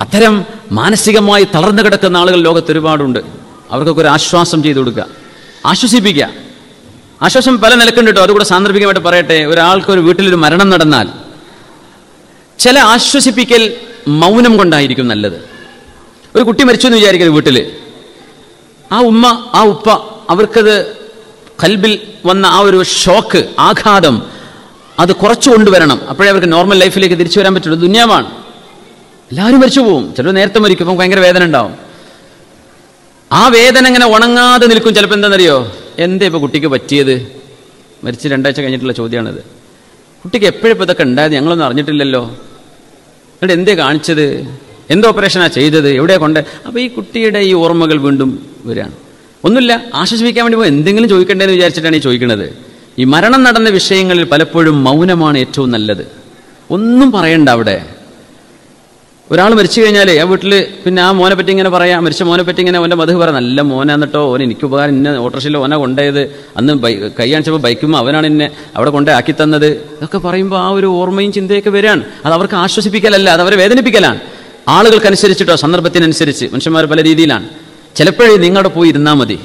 അത്തരം മാനസികമായി തളർന്നു കിടക്കുന്ന ആളുകൾ ലോകത്ത് ഒരുപാടുണ്ട്. അവർക്കൊക്കെ ഒരു ആശ്വാസം ചെയ്തു കൊടുക്കുക, ആശ്വസിപ്പിക്കുക. ആശ്വാസം പല നിലക്കുണ്ട് കേട്ടോ. അതുകൂടെ സാന്ദർഭികമായിട്ട് പറയട്ടെ. ഒരാൾക്ക് വീട്ടിലൊരു മരണം നടന്നാൽ ചില ആശ്വസിപ്പിക്കൽ മൗനം കൊണ്ടായിരിക്കും നല്ലത്. ഒരു കുട്ടി മരിച്ചു എന്ന് വിചാരിക്കരുത് വീട്ടിൽ. ആ ഉമ്മ, ആ ഉപ്പ, അവർക്കത് കൽബിൽ വന്ന ആ ഒരു ഷോക്ക്, ആഘാതം, അത് കുറച്ചു കൊണ്ടുവരണം. അപ്പോഴേ അവർക്ക് നോർമൽ ലൈഫിലേക്ക് തിരിച്ചു വരാൻ പറ്റുള്ളൂ. ദുനിയാവാണ്, എല്ലാവരും മരിച്ചു പോവും. ചിലപ്പോൾ നേരത്തെ മരിക്കും, അപ്പം ഭയങ്കര വേദന ഉണ്ടാവും. ആ വേദന ഇങ്ങനെ ഉണങ്ങാതെ നിൽക്കും. ചിലപ്പോൾ എന്താണെന്നറിയോ, എന്തേ ഇപ്പോൾ കുട്ടിക്ക് പറ്റിയത്? മരിച്ച് 2 ആഴ്ച കഴിഞ്ഞിട്ടുള്ള ചോദ്യമാണിത്. കുട്ടിക്ക് എപ്പോഴും ഇതൊക്കെ ഉണ്ടായത്, ഞങ്ങളൊന്നും അറിഞ്ഞിട്ടില്ലല്ലോ. എന്നിട്ട് എന്തേ കാണിച്ചത്? എന്ത് ഓപ്പറേഷനാണ് ചെയ്തത്? എവിടെയാണ് കൊണ്ട്? അപ്പോൾ ഈ കുട്ടിയുടെ ഈ ഓർമ്മകൾ വീണ്ടും വരികയാണ്. ഒന്നുമില്ല, ആശ്വസിപ്പിക്കാൻ വേണ്ടി എന്തെങ്കിലും ചോദിക്കണ്ടേന്ന് വിചാരിച്ചിട്ടാണ് ഈ ചോദിക്കുന്നത്. ഈ മരണം നടന്ന വിഷയങ്ങളിൽ പലപ്പോഴും മൗനമാണ് ഏറ്റവും നല്ലത്. ഒന്നും പറയണ്ട. അവിടെ ഒരാൾ മരിച്ചു കഴിഞ്ഞാൽ ആ വീട്ടിൽ പിന്നെ ആ മോനെ പറ്റി ഇങ്ങനെ പറയാം, മരിച്ച മോനെ പറ്റി ഇങ്ങനെ ഓൻ്റെ മധു പറയാം, നല്ല മോനാന്നിട്ടോ, ഓൻ എനിക്ക് ഉപകാരം, ഇന്ന ഓട്ടോറിക്ഷയിൽ ഓനെ കൊണ്ടുപോയത്, അന്ന് കൈ കാണിച്ചപ്പോൾ ബൈക്കുമ്പോൾ അവനാണ് എന്നെ അവിടെ കൊണ്ടേ ആക്കി തന്നത്. ഇതൊക്കെ പറയുമ്പോൾ ആ ഒരു ഓർമ്മയും ചിന്തയൊക്കെ വരികയാണ്. അത് അവർക്ക് ആശ്വസിപ്പിക്കലല്ല, അത് അവരെ വേദനിപ്പിക്കലാണ്. ആളുകൾക്കനുസരിച്ചിട്ടോ സന്ദർഭത്തിനനുസരിച്ച് മനുഷ്യന്മാർ പല രീതിയിലാണ്. ചിലപ്പോഴേ നിങ്ങളുടെ പോയി ഇരുന്നാൽ മതി,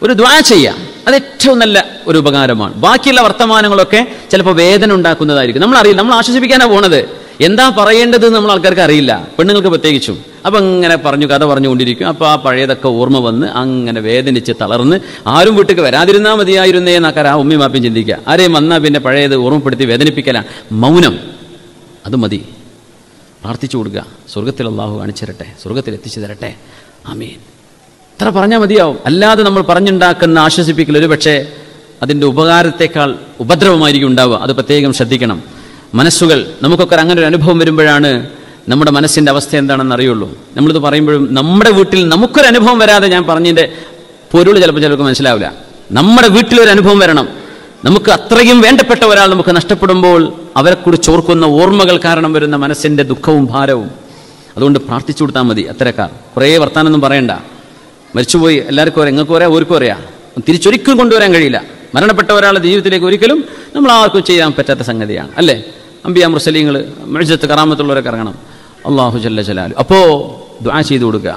ഒരു ദ്വാ ചെയ്യാം, അത് ഏറ്റവും നല്ല ഒരു ഉപകാരമാണ്. ബാക്കിയുള്ള വർത്തമാനങ്ങളൊക്കെ ചിലപ്പോൾ വേദന ഉണ്ടാക്കുന്നതായിരിക്കും. നമ്മളറിയില്ല, നമ്മൾ ആശ്വസിപ്പിക്കാനാണ് പോണത്. എന്താ പറയേണ്ടത് നമ്മൾ ആൾക്കാർക്ക് അറിയില്ല, പെണ്ണുങ്ങൾക്ക് പ്രത്യേകിച്ചും. അപ്പം അങ്ങനെ കഥ പറഞ്ഞുകൊണ്ടിരിക്കും. അപ്പോൾ ആ പഴയതൊക്കെ ഓർമ്മ വന്ന് അങ്ങനെ വേദനിച്ച് തളർന്ന് ആരും വീട്ടിലേക്ക് വരാതിരുന്നാൽ മതിയായിരുന്നേ എന്നൊക്കെ ആ ഉമ്മയും മാപ്പിയും ചിന്തിക്കുക. ആരെയും വന്നാൽ പിന്നെ പഴയത് ഓർമ്മപ്പെടുത്തി വേദനിപ്പിക്കലാണ്. മൗനം അത് മതി. പ്രാർത്ഥിച്ചു കൊടുക്കുക, സ്വർഗത്തിൽ അള്ളാഹു കാണിച്ചു തരട്ടെ, സ്വർഗത്തിൽ എത്തിച്ചു തരട്ടെ, ആമീൻ. ഇത്ര പറഞ്ഞാൽ മതിയാവും. അല്ലാതെ നമ്മൾ പറഞ്ഞുണ്ടാക്കുന്ന ആശ്വസിപ്പിക്കൽ ഒരു പക്ഷേ അതിൻ്റെ ഉപകാരത്തെക്കാൾ ഉപദ്രവമായിരിക്കും ഉണ്ടാവുക. അത് പ്രത്യേകം ശ്രദ്ധിക്കണം. മനസ്സുകൾ നമുക്കൊക്കെ അങ്ങനെ ഒരു അനുഭവം വരുമ്പോഴാണ് നമ്മുടെ മനസ്സിൻ്റെ അവസ്ഥ എന്താണെന്ന് അറിയുള്ളൂ. നമ്മളിത് പറയുമ്പോഴും നമ്മുടെ വീട്ടിൽ നമുക്കൊരു അനുഭവം വരാതെ, ഞാൻ പറഞ്ഞതിൻ്റെ പൊരുൾ ചിലർക്ക് മനസ്സിലാവില്ല. നമ്മുടെ വീട്ടിലൊരു അനുഭവം വരണം. നമുക്ക് അത്രയും വേണ്ടപ്പെട്ട ഒരാൾ നമുക്ക് നഷ്ടപ്പെടുമ്പോൾ അവരെക്കുറിച്ച് ഓർക്കുന്ന ഓർമ്മകൾ കാരണം വരുന്ന മനസ്സിൻ്റെ ദുഃഖവും ഭാരവും. അതുകൊണ്ട് പ്രാർത്ഥിച്ചു കൊടുത്താൽ മതി. അത്തരക്കാർ കുറേ വർത്താനൊന്നും പറയണ്ട. മരിച്ചുപോയി, എല്ലാവർക്കും അറിയാം, നിങ്ങൾക്ക് പറയാം, ഓർക്കും അറിയാം. തിരിച്ചൊരിക്കലും കൊണ്ടുവരാൻ കഴിയില്ല. മരണപ്പെട്ട ഒരാളുടെ ജീവിതത്തിലേക്ക് ഒരിക്കലും നമ്മൾ ആർക്കും ചെയ്യാൻ പറ്റാത്ത സംഗതിയാണ്, അല്ലേ? അംബിയ മുർസലീങ്ങൾ, മുഅ്ജിസത്ത് കറാമത്തുള്ളവരൊക്കെ ഇറങ്ങണം. അല്ലാഹു ജല്ല ജലാലു. അപ്പോൾ ദുആ ചെയ്തു കൊടുക്കുക.